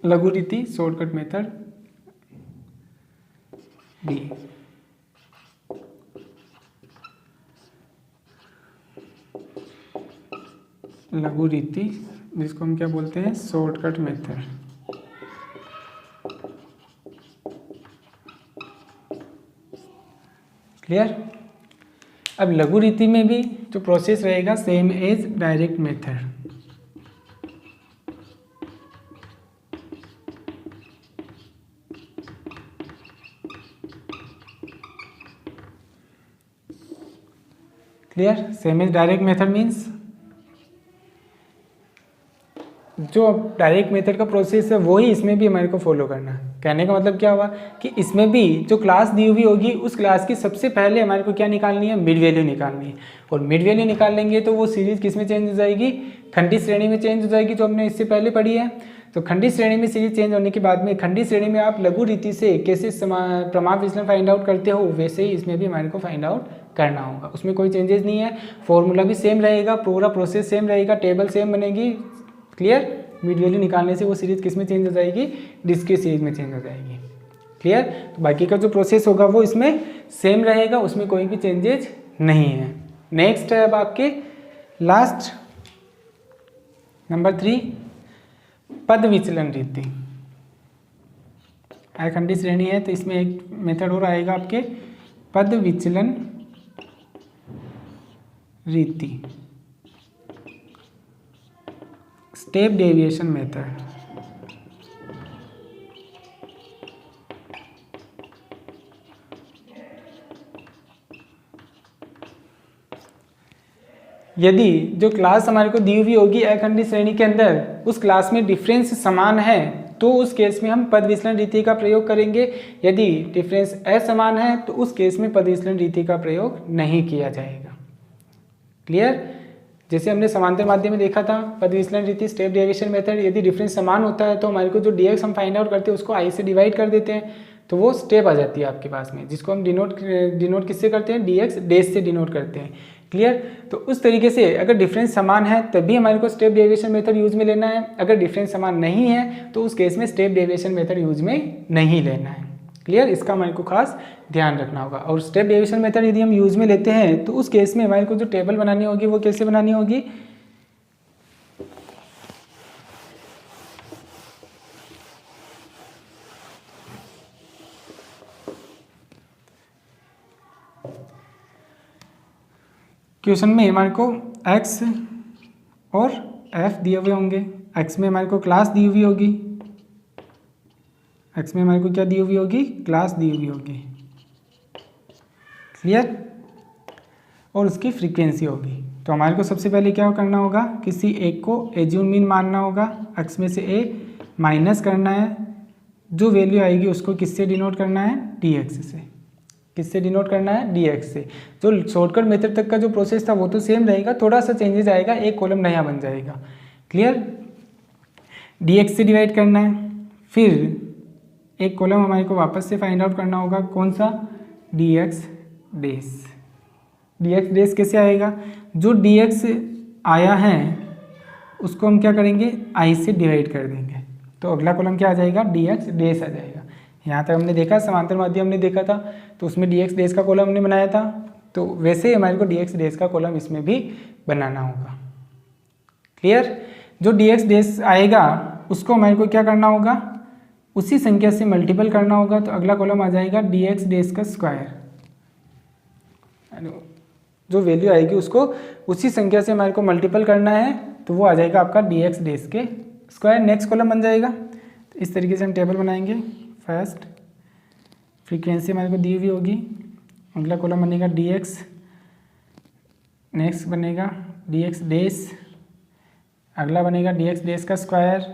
[SPEAKER 1] लघु रीति, शॉर्टकट मेथड बी। लघु रीति जिसको हम क्या बोलते हैं, शॉर्टकट मेथड। क्लियर? अब लघु रीति में भी जो प्रोसेस रहेगा same as direct method. Clear? Same as direct method means जो डायरेक्ट मेथड का प्रोसेस है वही इसमें भी हमारे को फॉलो करना है। कहने का मतलब क्या हुआ कि इसमें भी जो क्लास दी हुई होगी उस क्लास की सबसे पहले हमारे को क्या निकालनी है, मिड वैल्यू निकालनी है। और मिड वैल्यू निकाल लेंगे तो वो सीरीज किस में चेंज हो जाएगी, खंडित श्रेणी में चेंज हो जाएगी, जो हमने इससे पहले पढ़ी है। तो खंडित श्रेणी में सीरीज चेंज होने के बाद में खंडित श्रेणी में आप लघु रीति से कैसे प्रमाप विचलन फाइंड आउट करते हो, वैसे ही इसमें भी हमारे को फाइंड आउट करना होगा। उसमें कोई चेंजेस नहीं है, फॉर्मूला भी सेम रहेगा, पूरा प्रोसेस सेम रहेगा, टेबल सेम बनेगी। क्लियर? मिड वैल्यू निकालने से वो सीरीज किस में चेंज हो जाएगी, डिस्क्रीट सीरीज में चेंज हो जाएगी। क्लियर? तो बाकी का जो प्रोसेस होगा वो इसमें सेम रहेगा, उसमें कोई भी चेंजेज नहीं है। नेक्स्ट है अब आपके लास्ट नंबर 3 पद विचलन रीति। अखंडी श्रेणी है तो इसमें एक मेथड और आएगा आपके पद विचलन रीति, स्टेप डेविएशन मेथड। यदि जो क्लास हमारे को दी हुई होगी अखंडी श्रेणी के अंदर उस क्लास में डिफरेंस समान है तो उस केस में हम पद विचलन रीति का प्रयोग करेंगे। यदि डिफरेंस असमान है तो उस केस में पद विचलन रीति का प्रयोग नहीं किया जाएगा। क्लियर? जैसे हमने समांतर माध्यम में देखा था पद विचलन रीति स्टेप डेविएशन मेथड, यदि डिफरेंस समान होता है तो हमारे को जो dx हम फाइंड आउट करते हैं उसको i से डिवाइड कर देते हैं तो वो स्टेप आ जाती है आपके पास में, जिसको हम डिनोट किससे करते हैं, dx डेज से डिनोट करते हैं। क्लियर? तो उस तरीके से अगर डिफरेंस समान है तभी हमारे को स्टेप डेविएशन मेथड यूज में लेना है, अगर डिफरेंस समान नहीं है तो उस केस में स्टेप डेविएशन मेथड यूज में नहीं लेना है। क्लियर? इसका हमारे को खास ध्यान रखना होगा। और स्टेप डेविएशन मेथड यदि हम यूज में लेते हैं तो उस केस में हमारे को जो टेबल बनानी होगी वो कैसे बनानी होगी, क्वेश्चन में हमारे को x और f दिए हुए होंगे। x में हमारे को क्लास दी हुई होगी, x में हमारे को क्या दी हुई होगी, क्लास दी हुई होगी। क्लियर? और उसकी फ्रीक्वेंसी होगी। तो हमारे को सबसे पहले क्या करना होगा, किसी एक को एज्यूम मीन मानना होगा, x में से a माइनस करना है, जो वैल्यू आएगी उसको किससे डिनोट करना है, dx से। किससे डिनोट करना है, dx से। जो शॉर्टकट मेथड तक का जो प्रोसेस था वो तो सेम रहेगा, थोड़ा सा चेंजेस आएगा, एक कॉलम नया बन जाएगा। क्लियर? dx से डिवाइड करना है, फिर एक कॉलम हमारे को वापस से फाइंड आउट करना होगा, कौन सा, dx डेस। dx डेस कैसे आएगा, जो dx आया है उसको हम क्या करेंगे, i से डिवाइड कर देंगे तो अगला कॉलम क्या आ जाएगा, dx डेस आ जाएगा। यहाँ तक हमने देखा समांतर माध्यम हमने देखा था तो उसमें dx डेस का कॉलम हमने बनाया था, तो वैसे ही हमारे को dx डेस का कॉलम इसमें भी बनाना होगा। क्लियर? जो dx डेस आएगा उसको हमारे को क्या करना होगा, उसी संख्या से मल्टीपल करना होगा, तो अगला कॉलम आ जाएगा dx डेस का स्क्वायर। जो वैल्यू आएगी उसको उसी संख्या से हमारे को मल्टीपल करना है तो वो आ जाएगा आपका dx डेस के स्क्वायर। नेक्स्ट कॉलम बन जाएगा। तो इस तरीके से हम टेबल बनाएंगे। फर्स्ट फ्रीक्वेंसी हमारे को दी हुई होगी, अगला कॉलम बनेगा dx, नेक्स्ट बनेगा dx डेस, अगला बनेगा dx डेस का स्क्वायर,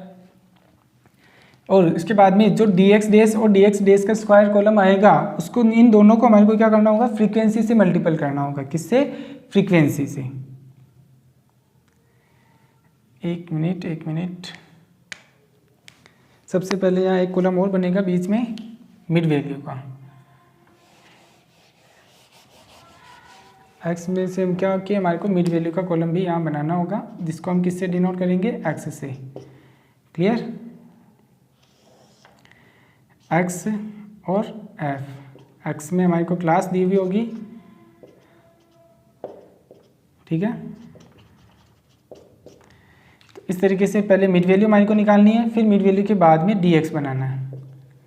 [SPEAKER 1] और इसके बाद में जो dx डेस और dx डेस का स्क्वायर कॉलम आएगा उसको इन दोनों को हमारे को क्या करना होगा, फ्रीक्वेंसी से मल्टीपल करना होगा। किससे, फ्रीक्वेंसी से। एक मिनट, सबसे पहले यहाँ एक कॉलम और बनेगा बीच में मिड वैल्यू का। x में से हम क्या किए, हमारे को मिड वैल्यू का कॉलम भी यहाँ बनाना होगा, जिसको हम किससे डिनोट करेंगे, x से। क्लियर? x और f। x में हमारे को क्लास दी हुई होगी, ठीक है। तो इस तरीके से पहले मिड वैल्यू हमारे को निकालनी है, फिर मिड वैल्यू के बाद में dx बनाना है।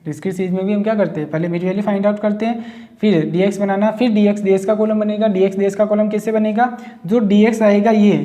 [SPEAKER 1] डिस्क्रीट सीरीज में भी हम क्या करते हैं, पहले मिड वैल्यू फाइंड आउट करते हैं, फिर dx बनाना, फिर dx डेस का कॉलम बनेगा। dx डेस का कॉलम कैसे बनेगा, जो dx आएगा ये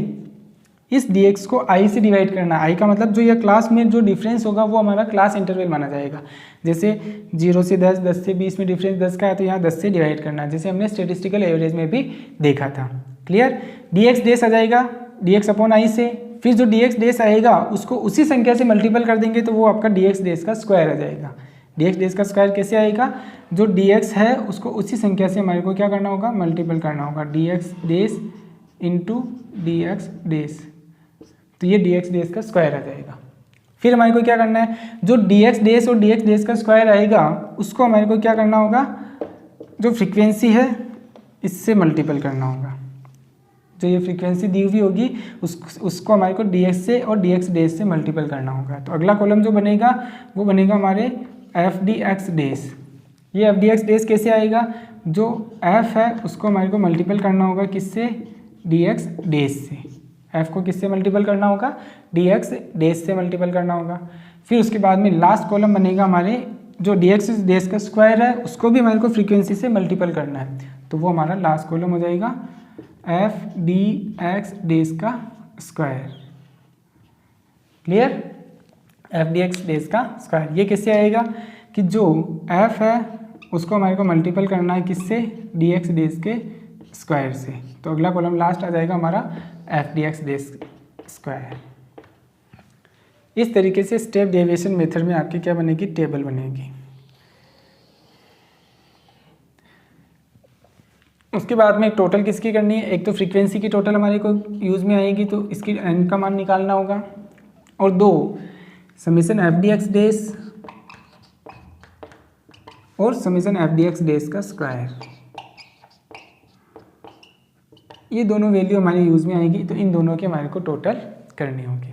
[SPEAKER 1] इस dx को i से डिवाइड करना। i का मतलब जो ये क्लास में जो डिफरेंस होगा वो हमारा क्लास इंटरवल माना जाएगा। जैसे 0 से 10, 10 से 20 में डिफरेंस 10 का है तो यहाँ 10 से डिवाइड करना, जैसे हमने स्टेटिस्टिकल एवरेज में भी देखा था। क्लियर? dx डेस आ जाएगा dx अपॉन i से, फिर जो dx डेस आएगा उसको उसी संख्या से मल्टीपल कर देंगे तो वो आपका dx डेस का स्क्वायर आ जाएगा। dx डेस का स्क्वायर कैसे आएगा, जो dx है उसको उसी संख्या से हमारे को क्या करना होगा, मल्टीपल करना होगा, dx डेस इंटू dx डेस, तो ये dx डेस का स्क्वायर आ जाएगा। फिर हमारे को क्या करना है, जो dx डेस और dx डेस का स्क्वायर आएगा उसको हमारे को क्या करना होगा, जो फ्रीक्वेंसी है इससे मल्टीपल करना होगा। जो ये फ्रीक्वेंसी दी हुई होगी उसको हमारे को dx से और dx डेस से मल्टीपल करना होगा। तो अगला कॉलम जो बनेगा वो बनेगा हमारे f dx डेस। ये f dx डेस कैसे आएगा, जो f है उसको हमारे को मल्टीपल करना होगा किससे, dx डेज से। f को किससे मल्टीपल करना होगा, dx डेज से मल्टीपल करना होगा। फिर उसके बाद में लास्ट कॉलम बनेगा हमारे जो dx डेज का स्क्वायर है उसको भी हमारे को फ्रीक्वेंसी से मल्टीपल करना है, तो वो हमारा लास्ट कॉलम हो जाएगा f dx डेज का square. Clear, F D X dash का स्क्वायर। ये किससे आएगा कि जो f है उसको हमारे को मल्टीपल करना है किससे, डी एक्स डेज के स्क्वायर से। तो अगला कॉलम लास्ट आ जाएगा हमारा F D X days square. इस तरीके से स्टेप डेविएशन मेथड में आपकी क्या बनेगी, टेबल बनेगी। उसके बाद में टोटल किसकी करनी है, एक तो फ्रीक्वेंसी की टोटल हमारे को यूज़ में आएगी तो इसकी एन का मान निकालना होगा, और दो summation F D X dash और summation F D X dash का स्क्वायर। ये दोनों वैल्यू हमारे यूज़ में आएगी, तो इन दोनों के हमारे को टोटल करनी होगी।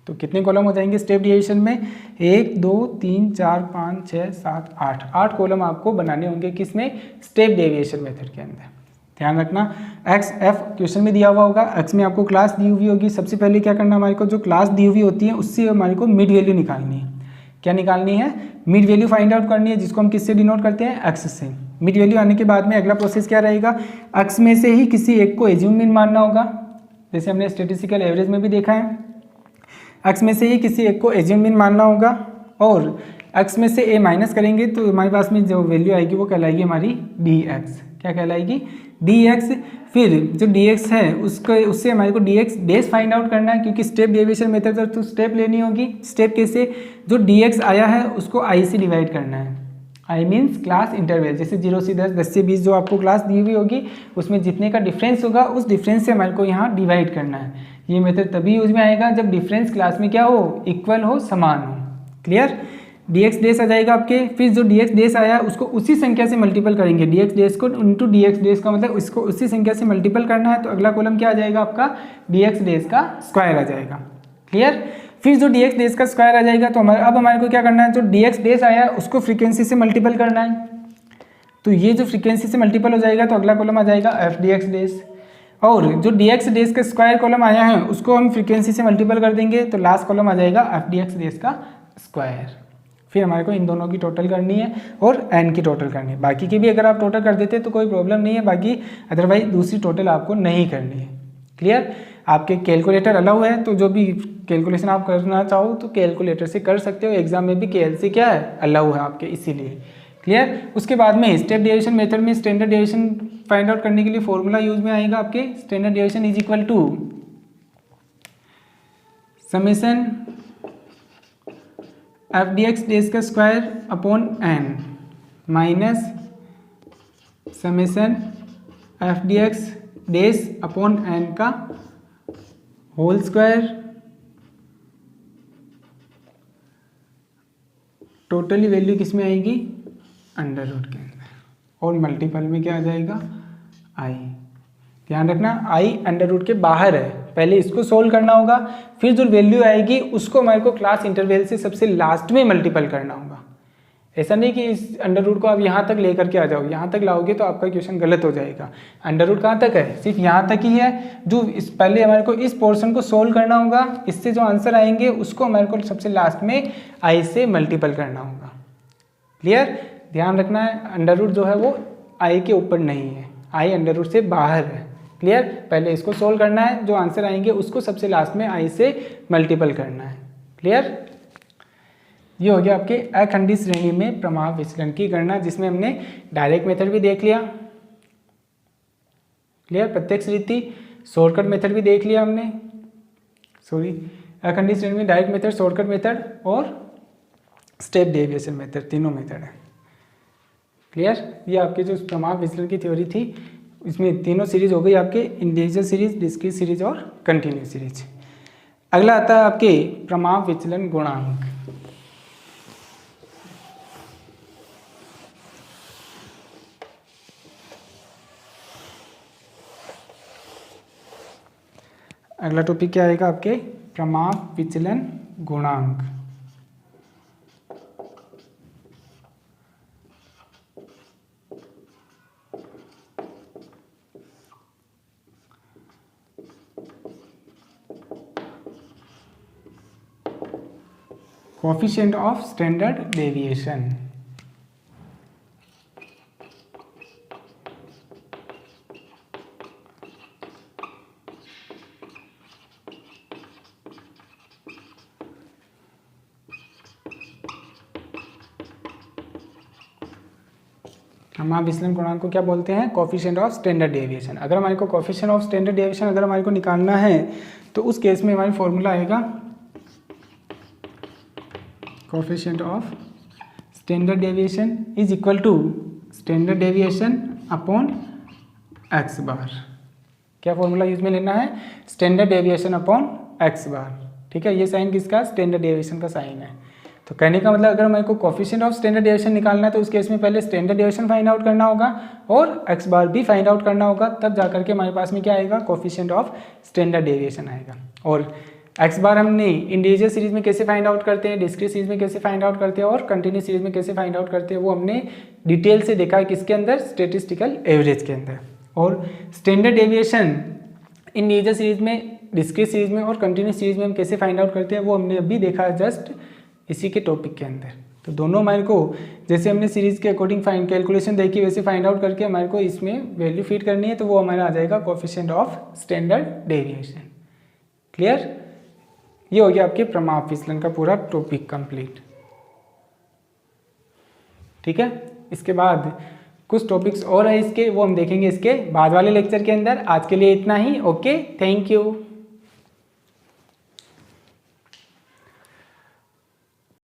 [SPEAKER 1] तो कितने कॉलम हो जाएंगे स्टेप डेविएशन में, 1 2 3 4 5 6 7 8 कॉलम आपको बनाने होंगे किसमें, स्टेप डेविएशन मेथड के अंदर। ध्यान रखना, एक्स एफ क्वेश्चन में दिया हुआ होगा, एक्स में आपको क्लास दी हुई होगी। सबसे पहले क्या करना हमारे को, जो क्लास दी हुई होती है उससे हमारे को मिड वैल्यू निकालनी है। क्या निकालनी है, मिड वैल्यू फाइंड आउट करनी है, जिसको हम किससे डिनोट करते हैं, एक्स से। मिड वैल्यू आने के बाद में अगला प्रोसेस क्या रहेगा, एक्स में से ही किसी एक को एज्यूम मीन मानना होगा, जैसे हमने स्टैटिस्टिकल एवरेज में भी देखा है। एक्स में से ही किसी एक को एज्यूम मीन मानना होगा, और एक्स में से ए माइनस करेंगे तो हमारे पास में जो वैल्यू आएगी वो कहलाएगी हमारी डी एक्स। क्या कहलाएगी, डी एक्स। फिर जो डी एक्स है उससे हमारे को D X days find out करना है, क्योंकि स्टेप डेविएशन मेथड तो स्टेप लेनी होगी। स्टेप कैसे, जो डी एक्स आया है उसको आई से डिवाइड करना है। आई मीन्स क्लास इंटरवल, जैसे 0 से 10 10 से 20 जो आपको क्लास दी हुई होगी उसमें जितने का डिफरेंस होगा उस डिफरेंस से हमारे को यहाँ डिवाइड करना है। ये मेथड तभी यूज में आएगा जब डिफरेंस क्लास में क्या हो, इक्वल हो, समान हो। क्लियर, डी एक्स डेज आ जाएगा आपके। फिर जो डी एक्स डेज आया उसको उसी संख्या से मल्टीपल करेंगे, डी एक्स डेज को इंटू डी एक्स डेज का मतलब इसको उसी संख्या से मल्टीपल करना है। तो अगला कॉलम क्या आ जाएगा आपका, डी एक्स डेज का स्क्वायर आ जाएगा। क्लियर, फिर जो डी एक्स डेज का स्क्वायर आ जाएगा तो अब हमारे को क्या करना है, जो डी एक्स डेज आया उसको फ्रीक्वेंसी से मल्टीपल करना है। तो ये जो फ्रीक्वेंसी से मल्टीपल हो जाएगा तो अगला कॉलम आ जाएगा एफ डी एक्स डेज, और जो डी एक्स डेज का स्क्वायर कॉलम आया है उसको हम फ्रीक्वेंसी से मल्टीपल कर देंगे तो लास्ट कॉलम आ जाएगा एफ डी एक्स डेज का स्क्वायर। फिर हमारे को इन दोनों की टोटल करनी है और एन की टोटल करनी है। बाकी की भी अगर आप टोटल कर देते तो कोई प्रॉब्लम नहीं है, बाकी अदरवाइज दूसरी टोटल आपको नहीं करनी है। क्लियर, आपके कैलकुलेटर अलाउ है तो जो भी कैलकुलेशन आप करना चाहो तो कैलकुलेटर से कर सकते हो। एग्जाम में भी केएलसी क्या है, अलाउ है आपके, इसीलिए। क्लियर, उसके बाद में स्टेप डेविएशन मेथड में स्टैंडर्ड डेविएशन फाइंड आउट करने के लिए फॉर्मूला यूज में आएगा आपके, standard deviation is equal to summation F D X dash का square upon N minus summation F D X dash upon N का होल स्क्वायर। टोटली वैल्यू किस में आएगी, अंडर रूट के अंदर, और मल्टीपल में क्या आ जाएगा, आई। ध्यान रखना, आई अंडर रूट के बाहर है, पहले इसको सोल्व करना होगा, फिर जो वैल्यू आएगी उसको हमारे को क्लास इंटरवल से सबसे लास्ट में मल्टीपल करना होगा। ऐसा नहीं कि इस अंडर रूट को आप यहाँ तक लेकर के आ जाओ, यहाँ तक लाओगे तो आपका क्वेश्चन गलत हो जाएगा। अंडर रूट कहाँ तक है, सिर्फ यहाँ तक ही है। जो इस पहले हमारे को इस पोर्शन को सोल्व करना होगा, इससे जो आंसर आएंगे उसको हमारे को सबसे लास्ट में आई से मल्टीपल करना होगा। क्लियर, ध्यान रखना है, अंडर रूट जो है वो आई के ऊपर नहीं है, आई अंडर रूट से बाहर है। क्लियर, पहले इसको सोल्व करना है, जो आंसर आएंगे उसको सबसे लास्ट में आई से मल्टीपल करना है। क्लियर, ये हो गया आपके अखंडित श्रेणी में प्रभाव विचलन की गणना, जिसमें हमने डायरेक्ट मेथड भी देख लिया। क्लियर, प्रत्यक्ष रीति, शॉर्टकट मेथड भी देख लिया हमने, अखंडित श्रेणी में डायरेक्ट मेथड, शॉर्टकट मेथड और स्टेप डेविएशन मेथड, तीनों मेथड है। क्लियर, ये आपके जो प्रभाव विचलन की थ्योरी थी इसमें तीनों सीरीज हो गई आपके, इंडिविजुअल सीरीज, डिस्क्रीट सीरीज और कंटिन्यूस सीरीज। अगला आता है आपके प्रभाव विचलन गुणांक। अगला टॉपिक क्या आएगा आपके, प्रभाव विचलन गुणांक। Coefficient of standard deviation. हम आप विचलन गुणांक को क्या बोलते हैं? Coefficient of standard deviation. अगर हमारे को कोफिशिएंट ऑफ स्टैंडर्ड डेविएशन अगर हमारे को निकालना है तो उस केस में हमारी फॉर्मूला आएगा coefficient of standard deviation is equal to standard deviation upon X bar. क्या फॉर्मूला यूज में लेना है? Standard deviation upon X bar. ठीक है, ये साइन किसका? स्टैंडर्ड डेविएशन का साइन है। तो कहने का मतलब अगर हमारे को कोफिशिएंट ऑफ स्टैंडर्ड डेविएशन निकालना है तो उस केस में पहले स्टैंडर्ड डेविएशन फाइंड आउट करना होगा और एक्स बार भी फाइंड आउट करना होगा, तब जाकर के हमारे पास में क्या आएगा? कोफिशिएंट ऑफ स्टैंडर्ड डेविएशन आएगा। और एक्स बार हमने इंडिविजुअल सीरीज में कैसे फाइंड आउट करते हैं, डिस्क्रीट सीरीज में कैसे फाइंड आउट करते हैं और कंटिन्यूस सीरीज में कैसे फाइंड आउट करते हैं, वो हमने डिटेल से देखा है किसके अंदर? स्टैटिस्टिकल एवरेज के अंदर। और स्टैंडर्ड डेविएशन इंडिविजुअल सीरीज में, डिस्क्रीट सीरीज में और कंटिन्यूस सीरीज में हम कैसे फाइंड आउट करते हैं वो हमने अभी देखा है जस्ट इसी के टॉपिक के अंदर। तो दोनों हमारे को जैसे हमने सीरीज के अकॉर्डिंग फाइंड कैलकुलेशन देखी वैसे फाइंड आउट करके हमारे को इसमें वैल्यू फिट करनी है, तो वो हमारा आ जाएगा coefficient of standard deviation. Clear? ये हो गया आपके प्रमाप विचलन का पूरा टॉपिक कंप्लीट। ठीक है, इसके बाद कुछ टॉपिक्स और है इसके, वो हम देखेंगे इसके बाद वाले लेक्चर के अंदर। आज के लिए इतना ही। Okay, thank you.